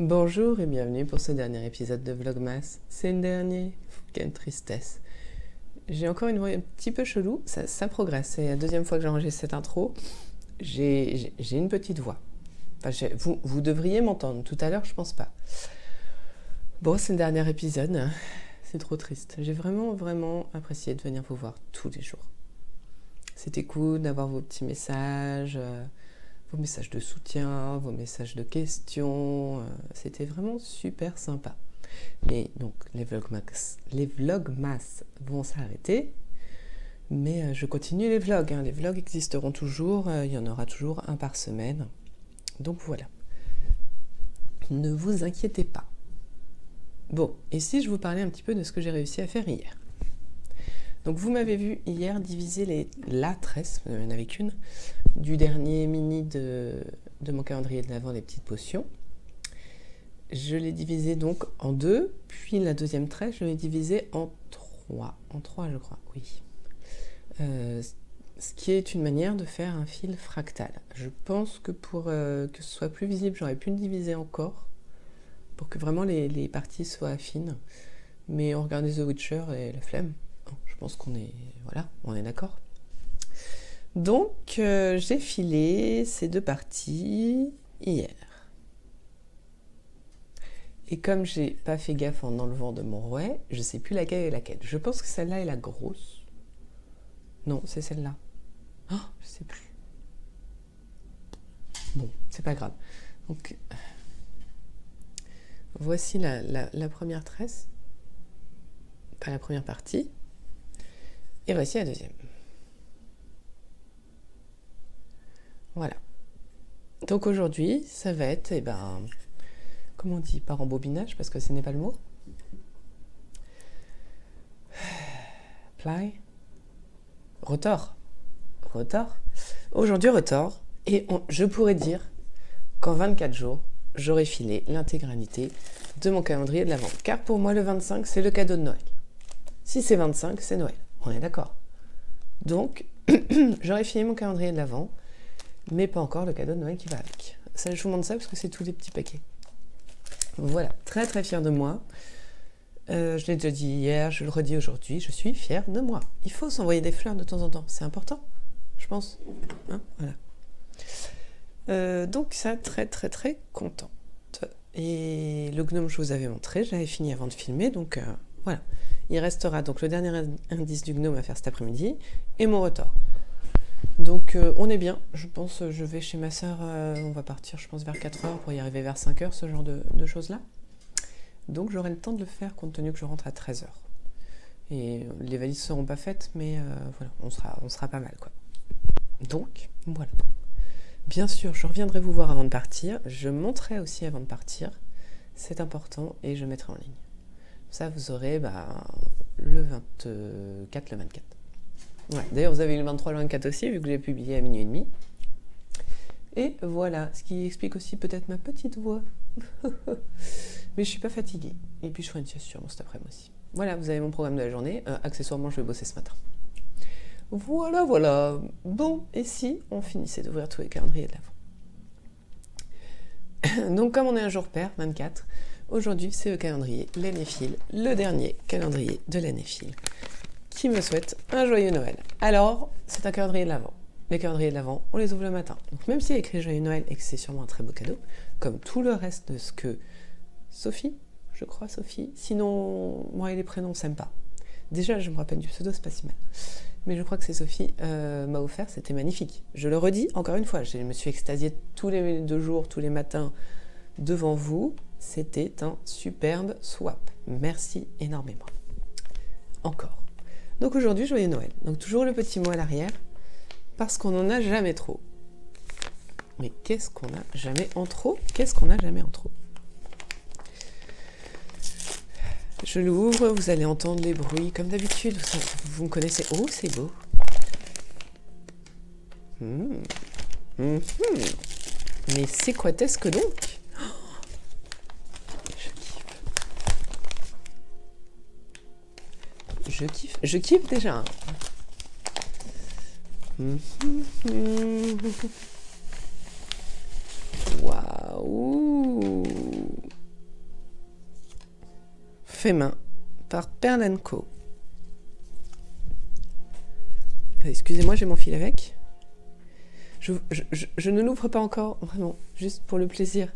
Bonjour et bienvenue pour ce dernier épisode de Vlogmas. C'est le dernier, quelle tristesse. J'ai encore une voix un petit peu chelou, ça progresse. C'est la deuxième fois que j'enregistre cette intro. J'ai une petite voix. Enfin, vous devriez m'entendre. Tout à l'heure, je pense pas. Bon, c'est le dernier épisode. C'est trop triste. J'ai vraiment apprécié de venir vous voir tous les jours. C'était cool d'avoir vos petits messages, vos messages de soutien, vos messages de questions. C'était vraiment super sympa. Mais donc, les vlogmas vont s'arrêter. Mais je continue les vlogs. Les vlogs existeront toujours. Il y en aura toujours un par semaine. Donc voilà. Ne vous inquiétez pas. Bon, et si je vous parlais un petit peu de ce que j'ai réussi à faire hier. Donc vous m'avez vu hier diviser la tresse, il n'y en avait qu'une, du dernier mini de mon calendrier de l'Avent, les petites potions. Je l'ai divisé donc en deux, puis la deuxième tresse, je l'ai divisée en trois. En trois, je crois, oui. Ce qui est une manière de faire un fil fractal. Je pense que pour que ce soit plus visible, j'aurais pu le diviser encore, pour que vraiment les parties soient affines. Mais on regardait The Witcher et la flemme. Je pense qu'on est, voilà, on est d'accord. Donc, j'ai filé ces deux parties hier. Et comme j'ai pas fait gaffe en enlevant de mon rouet, je sais plus laquelle est laquelle. Je pense que celle-là est la grosse. Non, c'est celle-là. Oh, je sais plus. Bon, c'est pas grave. Donc, voici la première tresse. Pas la première partie. Et voici la deuxième. Voilà. Donc aujourd'hui, ça va être, comment on dit, pas rembobinage, parce que ce n'est pas le mot. Ply. Retors. Aujourd'hui, retors. Et je pourrais dire qu'en 24 jours, j'aurai filé l'intégralité de mon calendrier de l'Avent. Car pour moi, le 25, c'est le cadeau de Noël. Si c'est 25, c'est Noël. On est d'accord. Donc, j'aurais filé mon calendrier de l'Avent, mais pas encore le cadeau de Noël qui va avec. Ça, je vous montre ça parce que c'est tous les petits paquets. Voilà, très fière de moi. Je l'ai déjà dit hier, je le redis aujourd'hui, je suis fière de moi. Il faut s'envoyer des fleurs de temps en temps, c'est important, je pense. Voilà. Donc ça, très contente. Et le gnome, je vous avais montré, je l'avais fini avant de filmer, donc voilà. Il restera donc le dernier indice du gnome à faire cet après-midi et mon retors. Donc on est bien, je pense, je vais chez ma sœur, on va partir je pense vers 4h pour y arriver vers 5h, ce genre de choses-là. Donc j'aurai le temps de le faire compte tenu que je rentre à 13h. Et les valises ne seront pas faites, mais voilà, on sera pas mal quoi. Donc voilà. Bien sûr, je reviendrai vous voir avant de partir, je monterai aussi avant de partir, c'est important, et je mettrai en ligne. Ça, vous aurez le 24, le 24. Ouais. D'ailleurs, vous avez eu le 23, le 24 aussi, vu que j'ai publié à minuit et demi. Et voilà, ce qui explique aussi peut-être ma petite voix. Mais je suis pas fatiguée. Et puis, je ferai une sieste sûrement cet après-midi aussi. Voilà, vous avez mon programme de la journée. Accessoirement, je vais bosser ce matin. Voilà. Bon, et si on finissait d'ouvrir tous les calendriers de l'Avent. Donc, comme on est un jour pair, 24, aujourd'hui, c'est le calendrier Lennéphile, le dernier calendrier de Lennéphile, qui me souhaite un joyeux Noël. Alors, c'est un calendrier de l'Avent. Les calendriers de l'Avent, on les ouvre le matin. Donc, même s'il y a écrit joyeux Noël et que c'est sûrement un très beau cadeau, comme tout le reste de ce que Sophie, je crois Sophie, sinon, moi et les prénoms, on s'aime pas. Déjà, je me rappelle du pseudo, c'est pas si mal. Mais je crois que c'est Sophie m'a offert, c'était magnifique. Je le redis encore une fois, je me suis extasiée tous les 2 jours, tous les matins, devant vous. C'était un superbe swap. Merci énormément. Encore. Donc aujourd'hui, joyeux Noël. Donc toujours le petit mot à l'arrière, parce qu'on n'en a jamais trop. Mais qu'est-ce qu'on a jamais en trop? Qu'est-ce qu'on a jamais en trop? Je l'ouvre, vous allez entendre les bruits, comme d'habitude, vous me connaissez. Oh, c'est beau. Mais c'est quoi est-ce que donc? Je kiffe déjà. Waouh. fait main par Pearl & Co. Excusez-moi, j'ai mon fil avec. Je ne l'ouvre pas encore, vraiment, juste pour le plaisir.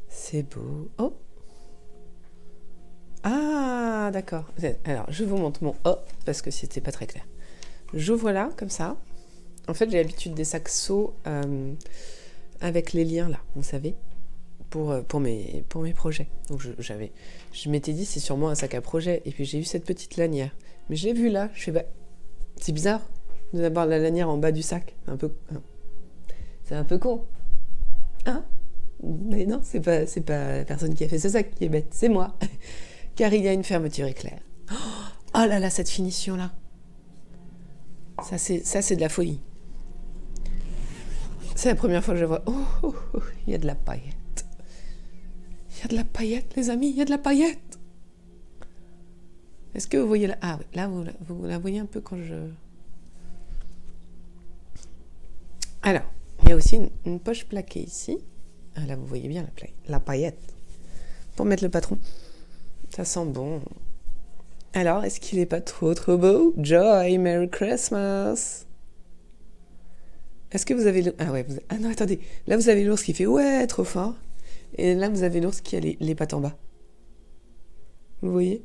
C'est beau. Oh! Ah, d'accord. Alors, je vous montre mon oh, parce que c'était pas très clair. J'ouvre là, comme ça. En fait, j'ai l'habitude des sacs seaux avec les liens là, vous savez, pour mes projets. Donc je m'étais dit, c'est sûrement un sac à projet. Et puis j'ai eu cette petite lanière. Mais je l'ai vu là, je fais, bah, c'est bizarre d'avoir la lanière en bas du sac. C'est un peu con. Hein? Mais non, c'est pas la personne qui a fait ce sac qui est bête, c'est moi. Car il y a une fermeture éclair. Oh là là, cette finition là. Ça c'est de la folie. C'est la première fois que je vois. Oh, il y a de la paillette. Il y a de la paillette, les amis, il y a de la paillette. Est-ce que vous voyez là? Ah oui, là vous la voyez un peu quand je... Alors, il y a aussi une poche plaquée ici. Ah, là, vous voyez bien la paillette. Pour mettre le patron. Ça sent bon. Alors, est-ce qu'il est pas trop beau? Joy, Merry Christmas. Est-ce que vous avez... Ah ouais, ah non, attendez. Là, vous avez l'ours qui fait ouais, trop fort. Et là, vous avez l'ours qui a les pattes en bas. Vous voyez?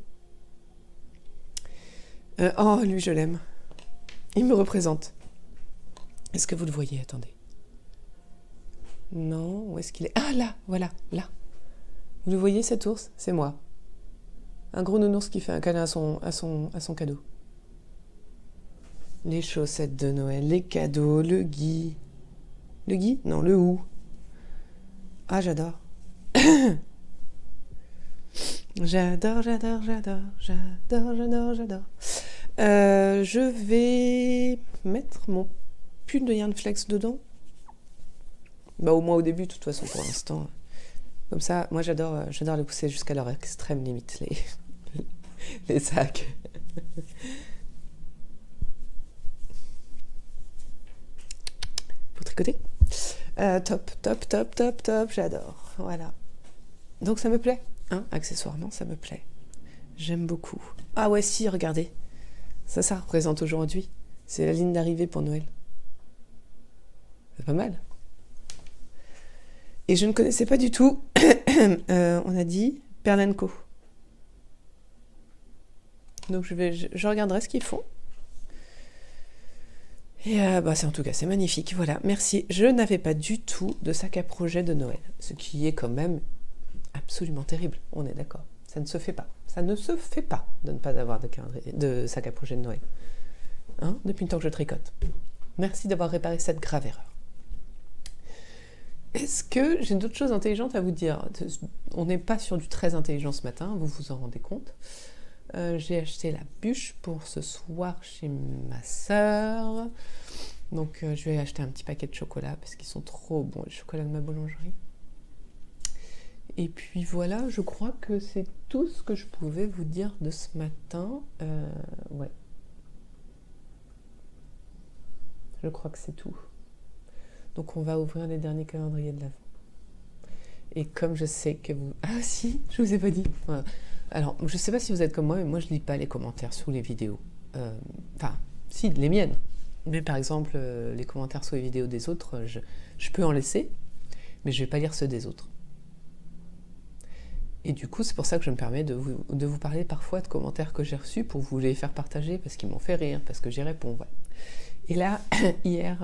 Oh, lui, je l'aime. Il me représente. Est-ce que vous le voyez? Attendez. Non, où est-ce qu'il est? Ah, là, voilà, là. Vous le voyez, cet ours? C'est moi. Un gros nounours qui fait un câlin à son cadeau. Les chaussettes de Noël, les cadeaux, le gui. Le gui? Non, le hou. Ah, j'adore. J'adore. Je vais mettre mon pull de Yarn Flex dedans. Bah, au moins au début, de toute façon, pour l'instant. Comme ça, moi, j'adore les pousser jusqu'à leur extrême limite, les sacs. Pour tricoter. Top, j'adore. Voilà. Donc, ça me plaît. Hein, accessoirement, ça me plaît. J'aime beaucoup. Ah ouais, si, regardez. Ça représente aujourd'hui. C'est la ligne d'arrivée pour Noël. C'est pas mal. Et je ne connaissais pas du tout, on a dit, Pearl & Co. Donc je regarderai ce qu'ils font. Et en tout cas, c'est magnifique. Voilà, merci. Je n'avais pas du tout de sac à projet de Noël. Ce qui est quand même absolument terrible. On est d'accord. Ça ne se fait pas. Ça ne se fait pas de ne pas avoir de sac à projet de Noël. Hein, depuis le temps que je tricote. Merci d'avoir réparé cette grave erreur. Est-ce que j'ai d'autres choses intelligentes à vous dire? On n'est pas sur du très intelligent ce matin, vous vous en rendez compte. J'ai acheté la bûche pour ce soir chez ma sœur. Donc je vais acheter un petit paquet de chocolat parce qu'ils sont trop bons, les chocolats de ma boulangerie. Et puis voilà, je crois que c'est tout ce que je pouvais vous dire de ce matin. Ouais. Je crois que c'est tout. Donc on va ouvrir les derniers calendriers de l'Avent. Et comme je sais que vous... Ah si, je vous ai pas dit. Voilà. Alors, je sais pas si vous êtes comme moi, mais moi je lis pas les commentaires sous les vidéos. Enfin, si, les miennes. Mais par exemple, les commentaires sous les vidéos des autres, je peux en laisser, mais je vais pas lire ceux des autres. Et du coup, c'est pour ça que je me permets de vous parler parfois de commentaires que j'ai reçus pour vous les faire partager, parce qu'ils m'ont fait rire, parce que j'y réponds. Voilà. Et là, hier,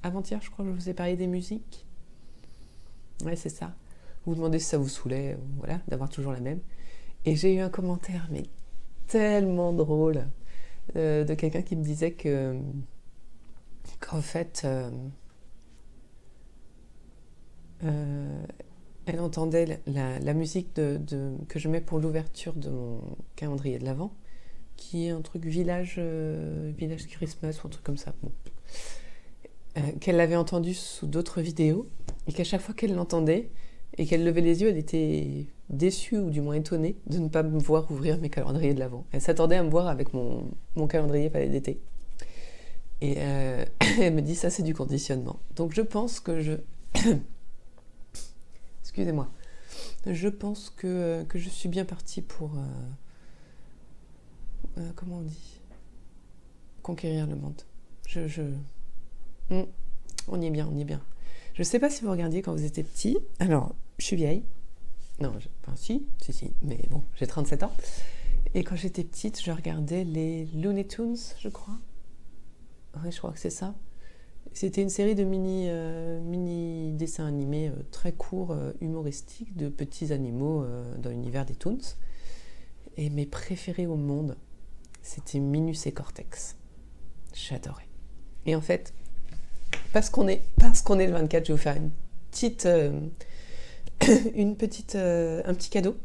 avant-hier, je crois que je vous ai parlé des musiques. Ouais, c'est ça. Vous demandez si ça vous saoulait, voilà, d'avoir toujours la même. Et j'ai eu un commentaire, mais tellement drôle, de quelqu'un qui me disait qu'en fait, elle entendait la musique que je mets pour l'ouverture de mon calendrier de l'Avent, qui est un truc village Christmas ou un truc comme ça. Bon. Qu'elle l'avait entendu sous d'autres vidéos, et qu'à chaque fois qu'elle l'entendait, et qu'elle levait les yeux, elle était déçue, ou du moins étonnée, de ne pas me voir ouvrir mes calendriers de l'Avent. Elle s'attendait à me voir avec mon calendrier palais d'été. Et elle me dit, ça c'est du conditionnement. Donc je pense que Excusez-moi. je pense que je suis bien partie pour... comment on dit? Conquérir le monde. On y est bien, on y est bien. Je sais pas si vous regardiez quand vous étiez petit. Alors, je suis vieille. Non, enfin si, mais bon, j'ai 37 ans. Et quand j'étais petite, je regardais les Looney Tunes, je crois. Ouais, je crois que c'est ça. C'était une série de mini dessins animés très courts, humoristiques, de petits animaux dans l'univers des Toons. Et mes préférés au monde, c'était Minus et Cortex. J'adorais. Et en fait, parce qu'on est le 24, je vais vous faire un petit cadeau.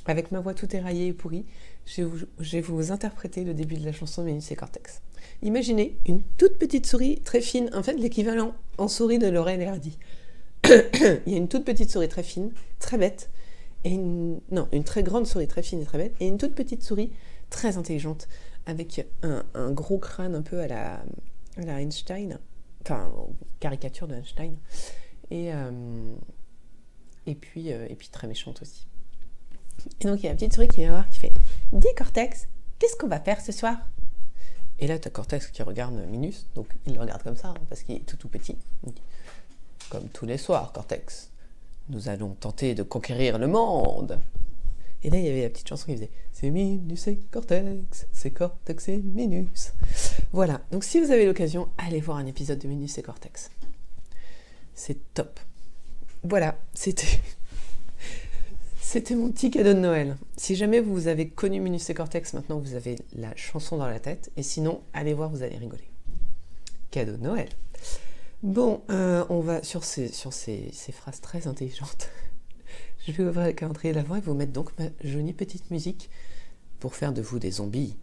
Avec ma voix toute éraillée et pourrie, je vais vous interpréter le début de la chanson de Minus et Cortex. Imaginez une toute petite souris très fine, en fait l'équivalent en souris de Laurel et Hardy. Il y a une toute petite souris très fine, très bête, et une très grande souris très fine et très bête, et une toute petite souris très intelligente, avec un gros crâne un peu à la Einstein, enfin caricature de Einstein, et puis très méchante aussi. Et donc il y a une petite souris qui vient voir, qui fait « Dis Cortex, qu'est-ce qu'on va faire ce soir ?» Et là, tu as Cortex qui regarde Minus, donc il le regarde comme ça, hein, parce qu'il est tout petit. Il dit « Comme tous les soirs, Cortex, nous allons tenter de conquérir le monde !» Et là, il y avait la petite chanson qui faisait « C'est Minus et Cortex, c'est Cortex et Minus !» Voilà, donc si vous avez l'occasion, allez voir un épisode de Minus et Cortex. C'est top. Voilà, c'était mon petit cadeau de Noël. Si jamais vous avez connu Minus et Cortex, maintenant vous avez la chanson dans la tête. Et sinon, allez voir, vous allez rigoler. Cadeau de Noël. Bon, on va sur ces phrases très intelligentes. Je vais ouvrir le calendrier d'avant et vous mettre donc ma jolie petite musique pour faire de vous des zombies.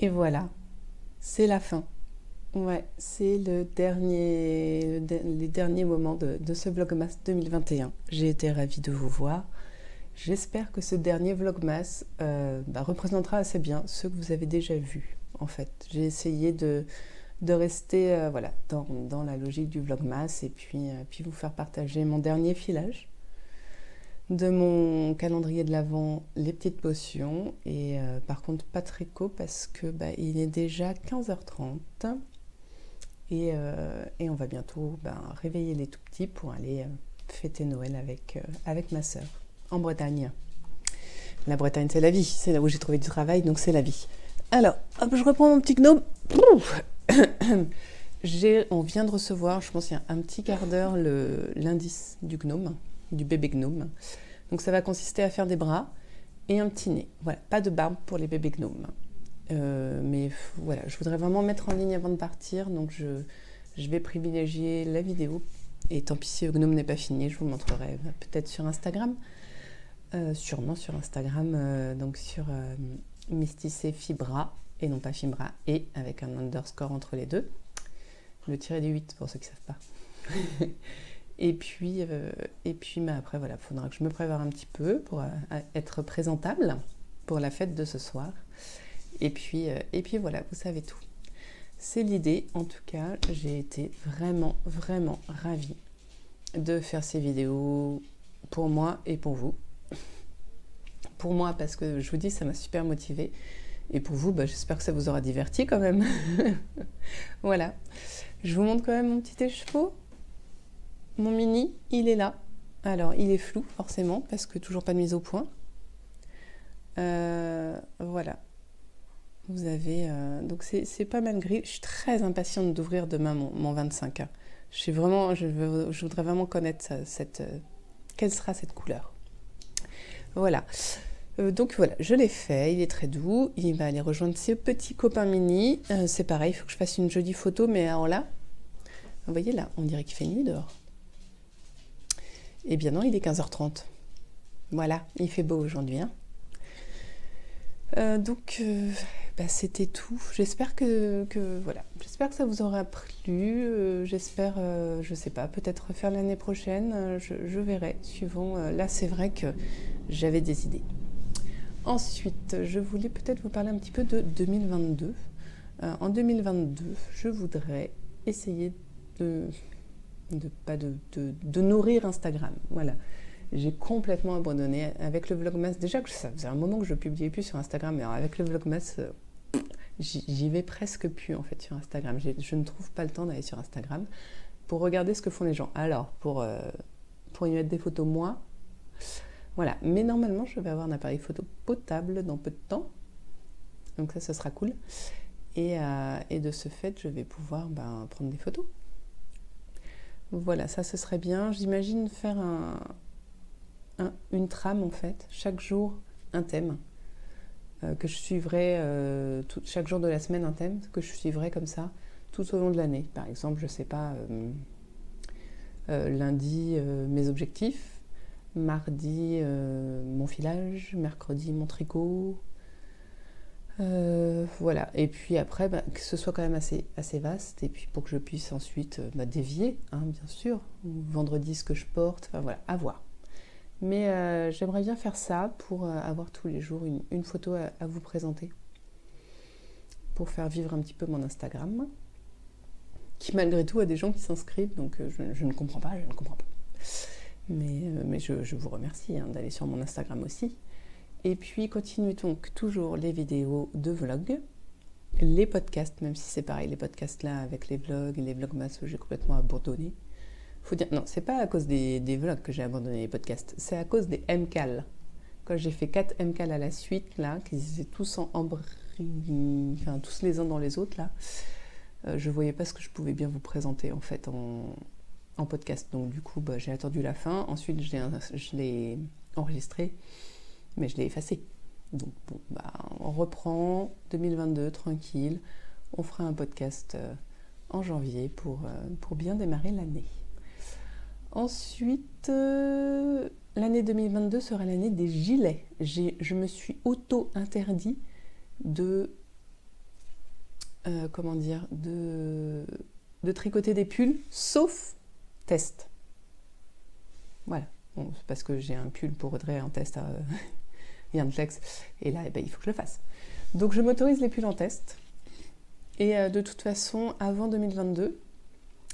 Et voilà, c'est la fin. Ouais, c'est les derniers moments de ce Vlogmas 2021. J'ai été ravie de vous voir. J'espère que ce dernier Vlogmas représentera assez bien ceux que vous avez déjà vus, en fait. J'ai essayé de rester voilà, dans la logique du Vlogmas et puis vous faire partager mon dernier filage de mon calendrier de l'Avent, les petites potions. Et par contre, pas tricot parce que il est déjà 15h30 et on va bientôt réveiller les tout petits pour aller fêter Noël avec ma sœur en Bretagne. La Bretagne, c'est la vie, c'est là où j'ai trouvé du travail, donc c'est la vie. Alors, hop, je reprends mon petit gnome. On vient de recevoir, je pense il y a un petit quart d'heure, l'indice du gnome, du bébé gnome. Donc ça va consister à faire des bras et un petit nez. Voilà, pas de barbe pour les bébés gnomes. Mais voilà, je voudrais vraiment mettre en ligne avant de partir, donc je vais privilégier la vidéo. Et tant pis si le gnome n'est pas fini, je vous montrerai peut-être sur Instagram. Sûrement sur Instagram, donc sur Mysticé Fibra, et non pas Fibra, et avec un underscore entre les deux. Le tiré du 8 pour ceux qui ne savent pas. et puis après, voilà, il faudra que je me prépare un petit peu pour être présentable pour la fête de ce soir. Et puis voilà, vous savez tout. C'est l'idée, en tout cas, j'ai été vraiment, vraiment ravie de faire ces vidéos pour moi et pour vous. Pour moi, parce que je vous dis, ça m'a super motivée. Et pour vous, j'espère que ça vous aura diverti quand même. Voilà. Je vous montre quand même mon petit écheveau. Mon mini, il est là. Alors, il est flou, forcément, parce que toujours pas de mise au point. Voilà. Vous avez... donc, c'est pas mal gris. Je suis très impatiente d'ouvrir demain mon 25. Je voudrais vraiment connaître quelle sera cette couleur. Voilà. Donc voilà, je l'ai fait, il est très doux, il va aller rejoindre ses petits copains mini. C'est pareil, il faut que je fasse une jolie photo, mais alors là, vous voyez là, on dirait qu'il fait nuit dehors. Eh bien non, il est 15h30. Voilà, il fait beau aujourd'hui. Hein. Donc, c'était tout. J'espère que j'espère que ça vous aura plu. J'espère, je sais pas, peut-être refaire l'année prochaine. Je verrai, suivant. Là, c'est vrai que j'avais des idées. Ensuite, je voulais peut-être vous parler un petit peu de 2022. En 2022, je voudrais essayer de nourrir Instagram. Voilà. J'ai complètement abandonné avec le Vlogmas. Déjà que ça faisait un moment que je ne publiais plus sur Instagram, mais alors avec le Vlogmas, j'y vais presque plus en fait sur Instagram. Je ne trouve pas le temps d'aller sur Instagram pour regarder ce que font les gens. Alors, pour y mettre des photos, moi... Voilà, mais normalement, je vais avoir un appareil photo potable dans peu de temps. Donc ça, ce sera cool. Et de ce fait, je vais pouvoir prendre des photos. Voilà, ça, ce serait bien. J'imagine faire une trame, en fait. Chaque jour, un thème. Que je suivrai, chaque jour de la semaine, un thème que je suivrai comme ça, tout au long de l'année. Par exemple, je ne sais pas, lundi, mes objectifs. Mardi, mon filage, mercredi, mon tricot. Voilà. Et puis après, que ce soit quand même assez vaste. Et puis pour que je puisse ensuite dévier, hein, bien sûr. Vendredi, ce que je porte. Enfin voilà, à voir. Mais j'aimerais bien faire ça pour avoir tous les jours une photo à vous présenter. Pour faire vivre un petit peu mon Instagram. Qui malgré tout a des gens qui s'inscrivent. Donc je ne comprends pas, Mais je vous remercie d'aller sur mon Instagram aussi. Et puis, continuez donc toujours les vidéos de vlog, les podcasts, même si c'est pareil, les podcasts là, avec les vlogs et les vlogmas, j'ai complètement abandonné. Faut dire, non, c'est pas à cause des vlogs que j'ai abandonné les podcasts, c'est à cause des MCAL. Quand j'ai fait 4 MCAL à la suite, là, qui étaient tous enfin, tous les uns dans les autres, là, je voyais pas ce que je pouvais bien vous présenter, en fait, en podcast. Donc du coup, j'ai attendu la fin. Ensuite, je l'ai enregistré, mais je l'ai effacé. Donc bon, on reprend 2022 tranquille. On fera un podcast en janvier pour bien démarrer l'année. Ensuite, l'année 2022 sera l'année des gilets. Je me suis auto-interdit de comment dire, de tricoter des pulls, sauf test. Voilà. Bon, parce que j'ai un pull pour Audrey en test à Yantlex, et là, il faut que je le fasse. Donc je m'autorise les pulls en test. Et de toute façon, avant 2022,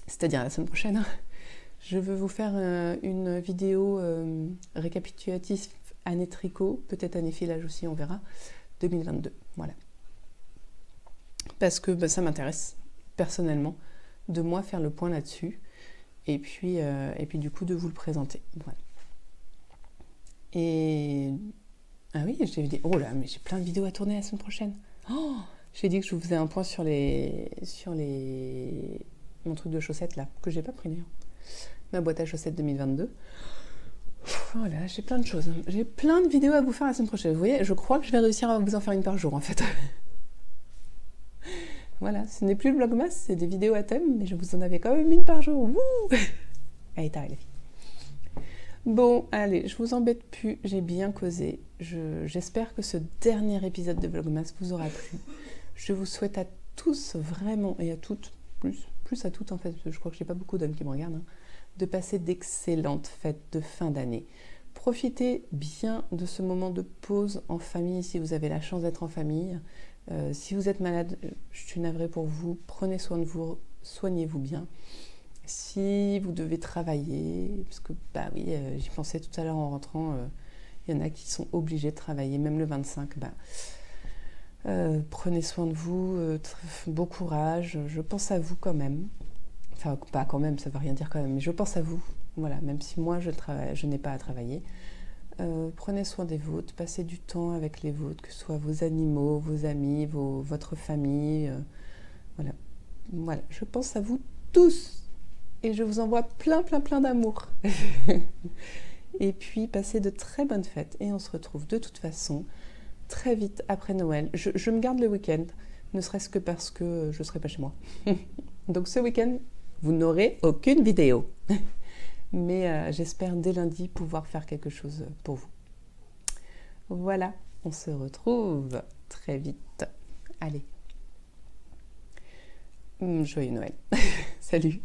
c'est-à-dire la semaine prochaine, je veux vous faire une vidéo récapitulative année tricot, peut-être année filage aussi, on verra, 2022. Voilà. Parce que ça m'intéresse personnellement de moi faire le point là-dessus et puis du coup de vous le présenter. Voilà. Et ah oui, j'ai dit oh là, mais j'ai plein de vidéos à tourner la semaine prochaine. Oh, j'ai dit que je vous faisais un point sur mon truc de chaussettes là que j'ai pas pris d'ailleurs. Ma boîte à chaussettes 2022. Voilà, j'ai plein de choses. J'ai plein de vidéos à vous faire la semaine prochaine. Vous voyez, je crois que je vais réussir à vous en faire une par jour en fait. Voilà, ce n'est plus le vlogmas, c'est des vidéos à thème, mais je vous en avais quand même une par jour. Wouh. Allez, t'arrêtes les filles. Bon, allez, je vous embête plus, j'ai bien causé. J'espère que ce dernier épisode de vlogmas vous aura plu. Je vous souhaite à tous vraiment, et à toutes, plus à toutes en fait, parce que je crois que j'ai pas beaucoup d'hommes qui me regardent, hein, de passer d'excellentes fêtes de fin d'année. Profitez bien de ce moment de pause en famille si vous avez la chance d'être en famille. Si vous êtes malade, je suis navrée pour vous, prenez soin de vous, soignez-vous bien. Si vous devez travailler, parce que bah oui, j'y pensais tout à l'heure en rentrant, il y en a qui sont obligés de travailler, même le 25, prenez soin de vous, bon courage, je pense à vous quand même. Enfin, pas quand même, ça ne veut rien dire quand même, mais je pense à vous. Voilà, même si moi je n'ai pas à travailler. Prenez soin des vôtres, passez du temps avec les vôtres, que ce soit vos animaux, vos amis, votre famille. Voilà, je pense à vous tous et je vous envoie plein d'amour. Et puis, passez de très bonnes fêtes et on se retrouve de toute façon très vite après Noël. Je me garde le week-end, ne serait-ce que parce que je ne serai pas chez moi. Donc ce week-end, vous n'aurez aucune vidéo. Mais j'espère dès lundi pouvoir faire quelque chose pour vous. Voilà, on se retrouve très vite. Allez, joyeux Noël. Salut.